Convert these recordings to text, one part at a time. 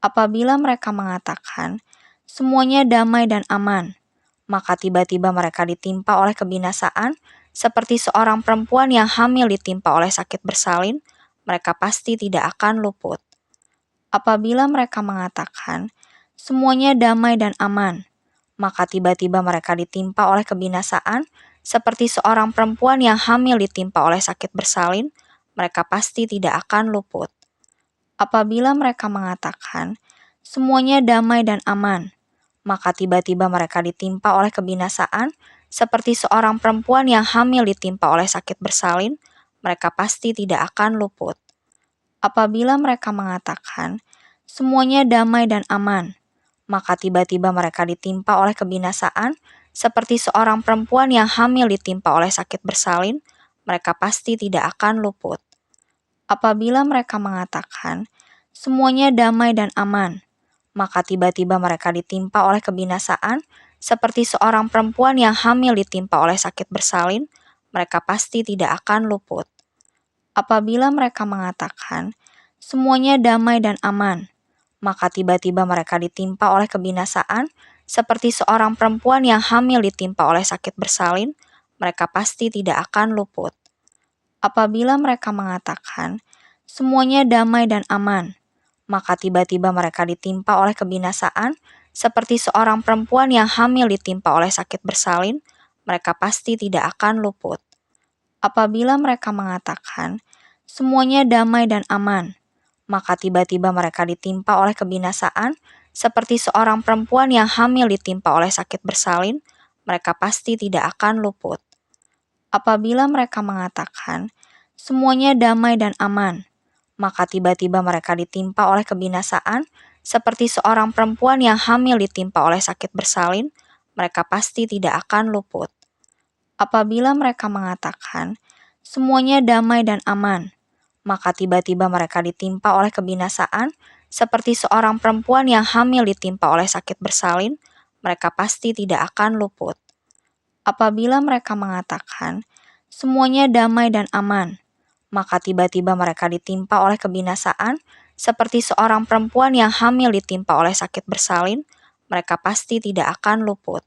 Apabila mereka mengatakan, "Semuanya damai dan aman," maka tiba-tiba mereka ditimpa oleh kebinasaan, seperti seorang perempuan yang hamil ditimpa oleh sakit bersalin, mereka pasti tidak akan luput. Apabila mereka mengatakan, "Semuanya damai dan aman," maka tiba-tiba mereka ditimpa oleh kebinasaan, seperti seorang perempuan yang hamil ditimpa oleh sakit bersalin, mereka pasti tidak akan luput. Apabila mereka mengatakan, "Semuanya damai dan aman," maka tiba-tiba mereka ditimpa oleh kebinasaan, seperti seorang perempuan yang hamil ditimpa oleh sakit bersalin, mereka pasti tidak akan luput. Apabila mereka mengatakan, "Semuanya damai dan aman," maka tiba-tiba mereka ditimpa oleh kebinasaan, seperti seorang perempuan yang hamil ditimpa oleh sakit bersalin, mereka pasti tidak akan luput. Apabila mereka mengatakan, "Semuanya damai dan aman," maka tiba-tiba mereka ditimpa oleh kebinasaan, seperti seorang perempuan yang hamil ditimpa oleh sakit bersalin, mereka pasti tidak akan luput. Apabila mereka mengatakan, "Semuanya damai dan aman," maka tiba-tiba mereka ditimpa oleh kebinasaan, seperti seorang perempuan yang hamil ditimpa oleh sakit bersalin, mereka pasti tidak akan luput. Apabila mereka mengatakan, "Semuanya damai dan aman," maka tiba-tiba mereka ditimpa oleh kebinasaan, seperti seorang perempuan yang hamil ditimpa oleh sakit bersalin, mereka pasti tidak akan luput. Apabila mereka mengatakan, "Semuanya damai dan aman," maka tiba-tiba mereka ditimpa oleh kebinasaan, seperti seorang perempuan yang hamil ditimpa oleh sakit bersalin, mereka pasti tidak akan luput. Apabila mereka mengatakan, "Semuanya damai dan aman," maka tiba-tiba mereka ditimpa oleh kebinasaan, seperti seorang perempuan yang hamil ditimpa oleh sakit bersalin, mereka pasti tidak akan luput. Apabila mereka mengatakan, "Semuanya damai dan aman," maka tiba-tiba mereka ditimpa oleh kebinasaan, seperti seorang perempuan yang hamil ditimpa oleh sakit bersalin, mereka pasti tidak akan luput. Apabila mereka mengatakan, "Semuanya damai dan aman," maka tiba-tiba mereka ditimpa oleh kebinasaan, seperti seorang perempuan yang hamil ditimpa oleh sakit bersalin, mereka pasti tidak akan luput.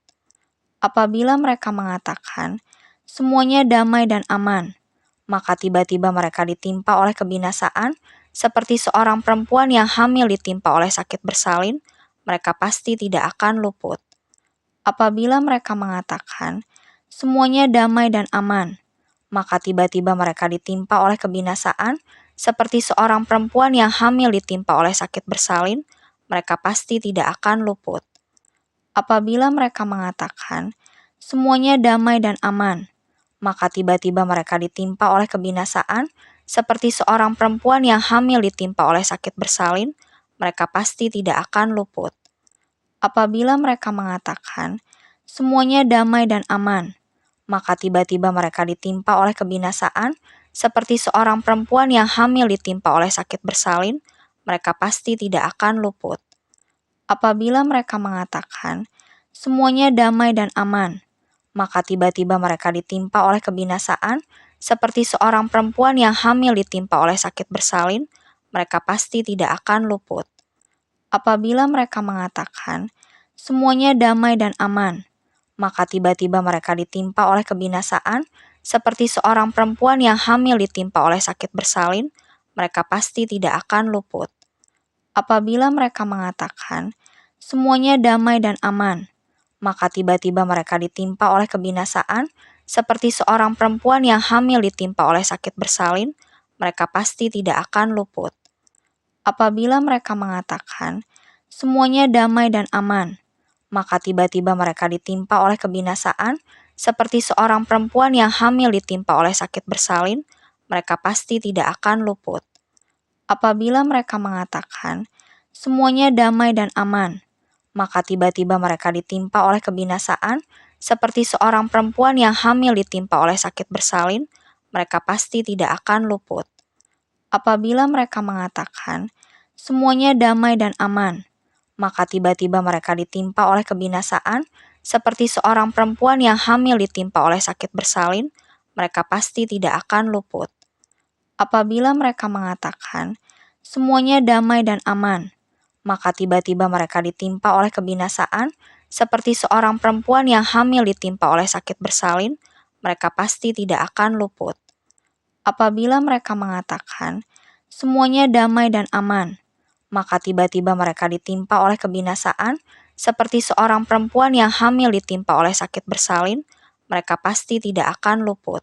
Apabila mereka mengatakan, "Semuanya damai dan aman," maka tiba-tiba mereka ditimpa oleh kebinasaan, seperti seorang perempuan yang hamil ditimpa oleh sakit bersalin, mereka pasti tidak akan luput. Apabila mereka mengatakan, "Semuanya damai dan aman," maka tiba-tiba mereka ditimpa oleh kebinasaan, seperti seorang perempuan yang hamil ditimpa oleh sakit bersalin, mereka pasti tidak akan luput. Apabila mereka mengatakan, "Semuanya damai dan aman," maka tiba-tiba mereka ditimpa oleh kebinasaan, seperti seorang perempuan yang hamil ditimpa oleh sakit bersalin, mereka pasti tidak akan luput. Apabila mereka mengatakan, "Semuanya damai dan aman," maka tiba-tiba mereka ditimpa oleh kebinasaan, seperti seorang perempuan yang hamil ditimpa oleh sakit bersalin, mereka pasti tidak akan luput. Apabila mereka mengatakan, "Semuanya damai dan aman," maka tiba-tiba mereka ditimpa oleh kebinasaan, seperti seorang perempuan yang hamil ditimpa oleh sakit bersalin, mereka pasti tidak akan luput. Apabila mereka mengatakan, "Semuanya damai dan aman," maka tiba-tiba mereka ditimpa oleh kebinasaan, seperti seorang perempuan yang hamil ditimpa oleh sakit bersalin, mereka pasti tidak akan luput. Apabila mereka mengatakan, "Semuanya damai dan aman," maka tiba-tiba mereka ditimpa oleh kebinasaan, seperti seorang perempuan yang hamil ditimpa oleh sakit bersalin, mereka pasti tidak akan luput. Apabila mereka mengatakan, "Semuanya damai dan aman," maka tiba-tiba mereka ditimpa oleh kebinasaan, seperti seorang perempuan yang hamil ditimpa oleh sakit bersalin, mereka pasti tidak akan luput. Apabila mereka mengatakan, "Semuanya damai dan aman," maka tiba-tiba mereka ditimpa oleh kebinasaan, seperti seorang perempuan yang hamil ditimpa oleh sakit bersalin, mereka pasti tidak akan luput. Apabila mereka mengatakan, "Semuanya damai dan aman," maka tiba-tiba mereka ditimpa oleh kebinasaan, seperti seorang perempuan yang hamil ditimpa oleh sakit bersalin, mereka pasti tidak akan luput. Apabila mereka mengatakan, "Semuanya damai dan aman," maka tiba-tiba mereka ditimpa oleh kebinasaan, seperti seorang perempuan yang hamil ditimpa oleh sakit bersalin, mereka pasti tidak akan luput. Apabila mereka mengatakan, "Semuanya damai dan aman," maka tiba-tiba mereka ditimpa oleh kebinasaan, seperti seorang perempuan yang hamil ditimpa oleh sakit bersalin, mereka pasti tidak akan luput.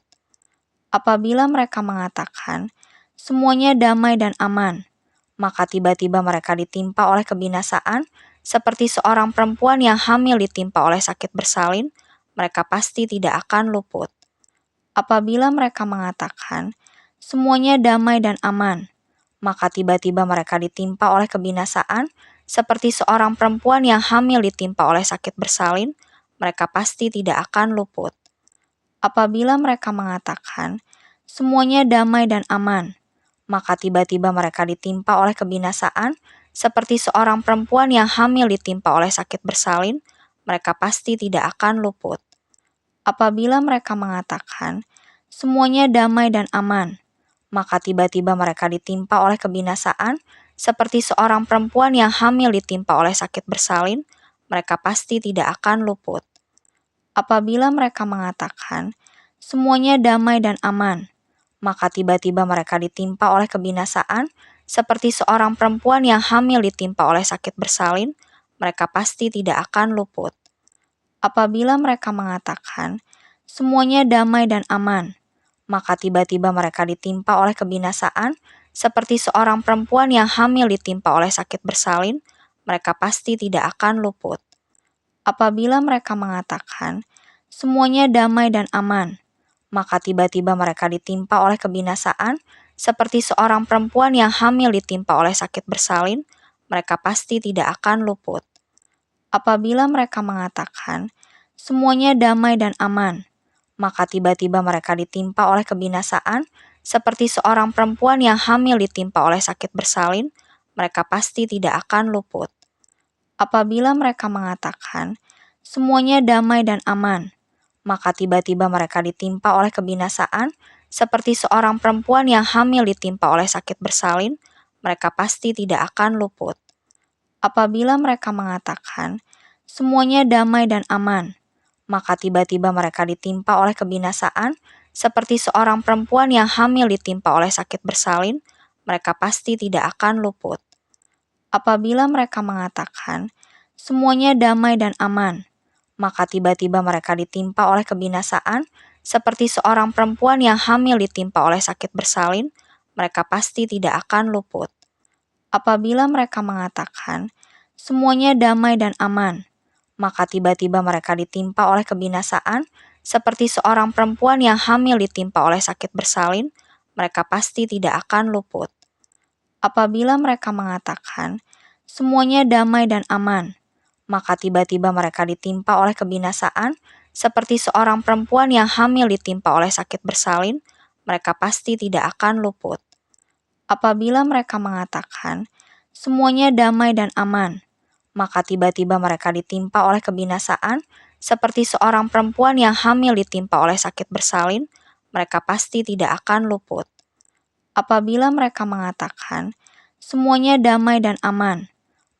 Apabila mereka mengatakan, "Semuanya damai dan aman," maka tiba-tiba mereka ditimpa oleh kebinasaan, seperti seorang perempuan yang hamil ditimpa oleh sakit bersalin, mereka pasti tidak akan luput. Apabila mereka mengatakan, "Semuanya damai dan aman," maka tiba-tiba mereka ditimpa oleh kebinasaan, seperti seorang perempuan yang hamil ditimpa oleh sakit bersalin, mereka pasti tidak akan luput. Apabila mereka mengatakan, "Semuanya damai dan aman," maka tiba-tiba mereka ditimpa oleh kebinasaan, seperti seorang perempuan yang hamil ditimpa oleh sakit bersalin, mereka pasti tidak akan luput. Apabila mereka mengatakan, "Semuanya damai dan aman," maka tiba-tiba mereka ditimpa oleh kebinasaan, seperti seorang perempuan yang hamil ditimpa oleh sakit bersalin, mereka pasti tidak akan luput. Apabila mereka mengatakan, "Semuanya damai dan aman," maka tiba-tiba mereka ditimpa oleh kebinasaan, seperti seorang perempuan yang hamil ditimpa oleh sakit bersalin, mereka pasti tidak akan luput. Apabila mereka mengatakan, "Semuanya damai dan aman," maka tiba-tiba mereka ditimpa oleh kebinasaan, seperti seorang perempuan yang hamil ditimpa oleh sakit bersalin, mereka pasti tidak akan luput. Apabila mereka mengatakan, "Semuanya damai dan aman," maka tiba-tiba mereka ditimpa oleh kebinasaan, seperti seorang perempuan yang hamil ditimpa oleh sakit bersalin, mereka pasti tidak akan luput. Apabila mereka mengatakan, "Semuanya damai dan aman," maka tiba-tiba mereka ditimpa oleh kebinasaan, seperti seorang perempuan yang hamil ditimpa oleh sakit bersalin, mereka pasti tidak akan luput. Apabila mereka mengatakan, "Semuanya damai dan aman," maka tiba-tiba mereka ditimpa oleh kebinasaan, seperti seorang perempuan yang hamil ditimpa oleh sakit bersalin, mereka pasti tidak akan luput. Apabila mereka mengatakan, "Semuanya damai dan aman," maka tiba-tiba mereka ditimpa oleh kebinasaan, seperti seorang perempuan yang hamil ditimpa oleh sakit bersalin, mereka pasti tidak akan luput. Apabila mereka mengatakan, "Semuanya damai dan aman," maka tiba-tiba mereka ditimpa oleh kebinasaan, seperti seorang perempuan yang hamil ditimpa oleh sakit bersalin, mereka pasti tidak akan luput. Apabila mereka mengatakan, "Semuanya damai dan aman," maka tiba-tiba mereka ditimpa oleh kebinasaan, seperti seorang perempuan yang hamil ditimpa oleh sakit bersalin, mereka pasti tidak akan luput. Apabila mereka mengatakan, "Semuanya damai dan aman," maka tiba-tiba mereka ditimpa oleh kebinasaan, seperti seorang perempuan yang hamil ditimpa oleh sakit bersalin, mereka pasti tidak akan luput. Apabila mereka mengatakan, "Semuanya damai dan aman," maka tiba-tiba mereka ditimpa oleh kebinasaan, seperti seorang perempuan yang hamil ditimpa oleh sakit bersalin, mereka pasti tidak akan luput. Apabila mereka mengatakan, "Semuanya damai dan aman,"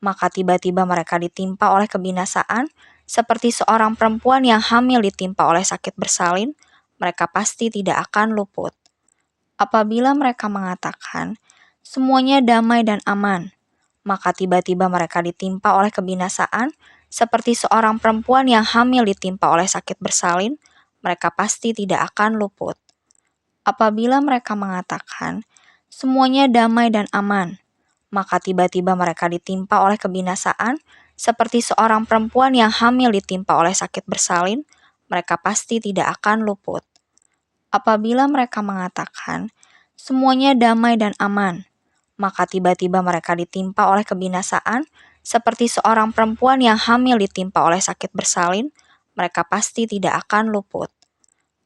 maka tiba-tiba mereka ditimpa oleh kebinasaan, seperti seorang perempuan yang hamil ditimpa oleh sakit bersalin, mereka pasti tidak akan luput. Apabila mereka mengatakan, "Semuanya damai dan aman," maka tiba-tiba mereka ditimpa oleh kebinasaan, seperti seorang perempuan yang hamil ditimpa oleh sakit bersalin, mereka pasti tidak akan luput. Apabila mereka mengatakan, "Semuanya damai dan aman," maka tiba-tiba mereka ditimpa oleh kebinasaan, seperti seorang perempuan yang hamil ditimpa oleh sakit bersalin, mereka pasti tidak akan luput. Apabila mereka mengatakan, "Semuanya damai dan aman," maka tiba-tiba mereka ditimpa oleh kebinasaan, seperti seorang perempuan yang hamil ditimpa oleh sakit bersalin, mereka pasti tidak akan luput.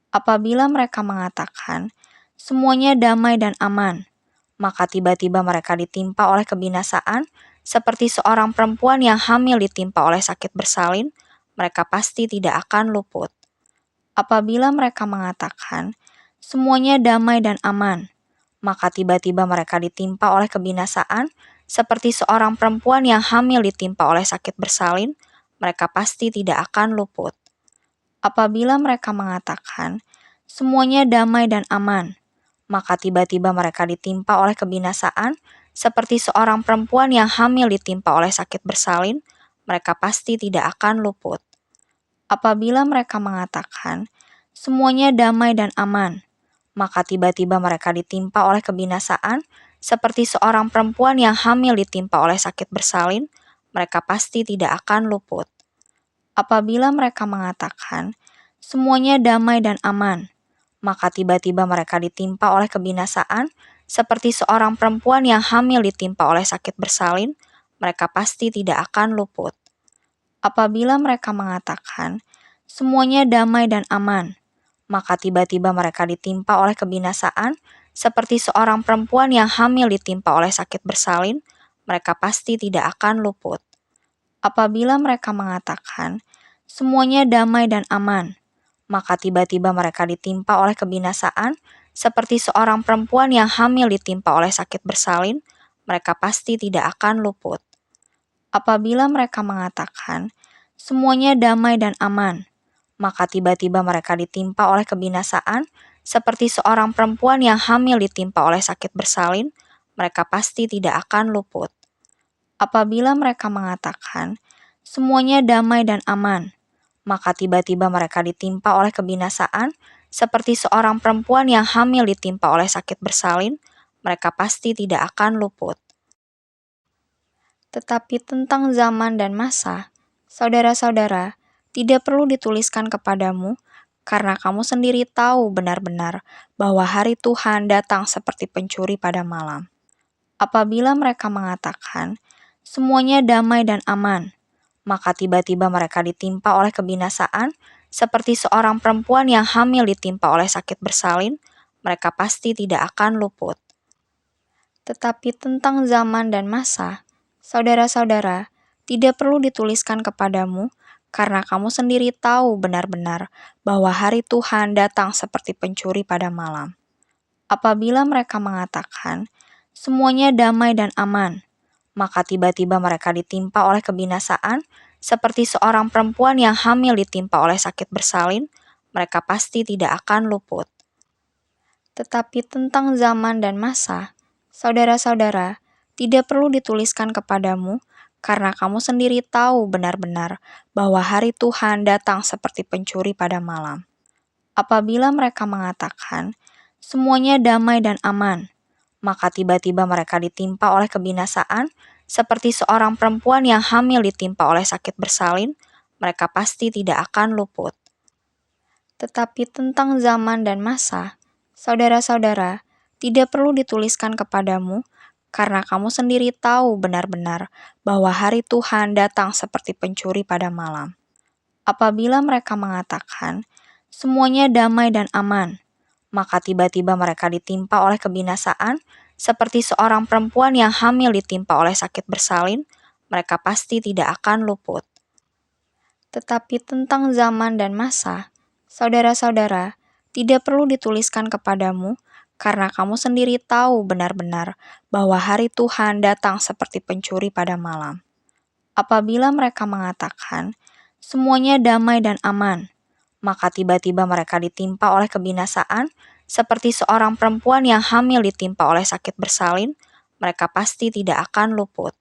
Apabila mereka mengatakan, "Semuanya damai dan aman," maka tiba-tiba mereka ditimpa oleh kebinasaan, seperti seorang perempuan yang hamil ditimpa oleh sakit bersalin, mereka pasti tidak akan luput. Apabila mereka mengatakan, "Semuanya damai dan aman," maka tiba-tiba mereka ditimpa oleh kebinasaan, seperti seorang perempuan yang hamil ditimpa oleh sakit bersalin, mereka pasti tidak akan luput. Apabila mereka mengatakan, "Semuanya damai dan aman," maka tiba-tiba mereka ditimpa oleh kebinasaan, seperti seorang perempuan yang hamil ditimpa oleh sakit bersalin, mereka pasti tidak akan luput. Apabila mereka mengatakan, "Semuanya damai dan aman," maka tiba-tiba mereka ditimpa oleh kebinasaan, seperti seorang perempuan yang hamil ditimpa oleh sakit bersalin, mereka pasti tidak akan luput. Apabila mereka mengatakan, "Semuanya damai dan aman," maka tiba-tiba mereka ditimpa oleh kebinasaan, seperti seorang perempuan yang hamil ditimpa oleh sakit bersalin, mereka pasti tidak akan luput. Apabila mereka mengatakan, "Semuanya damai dan aman," maka tiba-tiba mereka ditimpa oleh kebinasaan, seperti seorang perempuan yang hamil ditimpa oleh sakit bersalin, mereka pasti tidak akan luput. Apabila mereka mengatakan, "Semuanya damai dan aman," maka tiba-tiba mereka ditimpa oleh kebinasaan, seperti seorang perempuan yang hamil ditimpa oleh sakit bersalin, mereka pasti tidak akan luput. Apabila mereka mengatakan, "Semuanya damai dan aman," maka tiba-tiba mereka ditimpa oleh kebinasaan, seperti seorang perempuan yang hamil ditimpa oleh sakit bersalin, mereka pasti tidak akan luput. Apabila mereka mengatakan, "Semuanya damai dan aman," maka tiba-tiba mereka ditimpa oleh kebinasaan, seperti seorang perempuan yang hamil ditimpa oleh sakit bersalin, mereka pasti tidak akan luput. Tetapi tentang zaman dan masa, saudara-saudara, tidak perlu dituliskan kepadamu, karena kamu sendiri tahu benar-benar bahwa hari Tuhan datang seperti pencuri pada malam. Apabila mereka mengatakan, "Semuanya damai dan aman," maka tiba-tiba mereka ditimpa oleh kebinasaan, seperti seorang perempuan yang hamil ditimpa oleh sakit bersalin, mereka pasti tidak akan luput. Tetapi tentang zaman dan masa, saudara-saudara, tidak perlu dituliskan kepadamu, karena kamu sendiri tahu benar-benar bahwa hari Tuhan datang seperti pencuri pada malam. Apabila mereka mengatakan, "Semuanya damai dan aman," maka tiba-tiba mereka ditimpa oleh kebinasaan, seperti seorang perempuan yang hamil ditimpa oleh sakit bersalin, mereka pasti tidak akan luput. Tetapi tentang zaman dan masa, saudara-saudara, tidak perlu dituliskan kepadamu, karena kamu sendiri tahu benar-benar bahwa hari Tuhan datang seperti pencuri pada malam. Apabila mereka mengatakan, "Semuanya damai dan aman," maka tiba-tiba mereka ditimpa oleh kebinasaan, seperti seorang perempuan yang hamil ditimpa oleh sakit bersalin, mereka pasti tidak akan luput. Tetapi tentang zaman dan masa, saudara-saudara, tidak perlu dituliskan kepadamu, karena kamu sendiri tahu benar-benar bahwa hari Tuhan datang seperti pencuri pada malam. Apabila mereka mengatakan, "Semuanya damai dan aman," maka tiba-tiba mereka ditimpa oleh kebinasaan, seperti seorang perempuan yang hamil ditimpa oleh sakit bersalin, mereka pasti tidak akan luput. Tetapi tentang zaman dan masa, saudara-saudara, tidak perlu dituliskan kepadamu, karena kamu sendiri tahu benar-benar bahwa hari Tuhan datang seperti pencuri pada malam. Apabila mereka mengatakan, "Semuanya damai dan aman," maka tiba-tiba mereka ditimpa oleh kebinasaan, seperti seorang perempuan yang hamil ditimpa oleh sakit bersalin, mereka pasti tidak akan luput.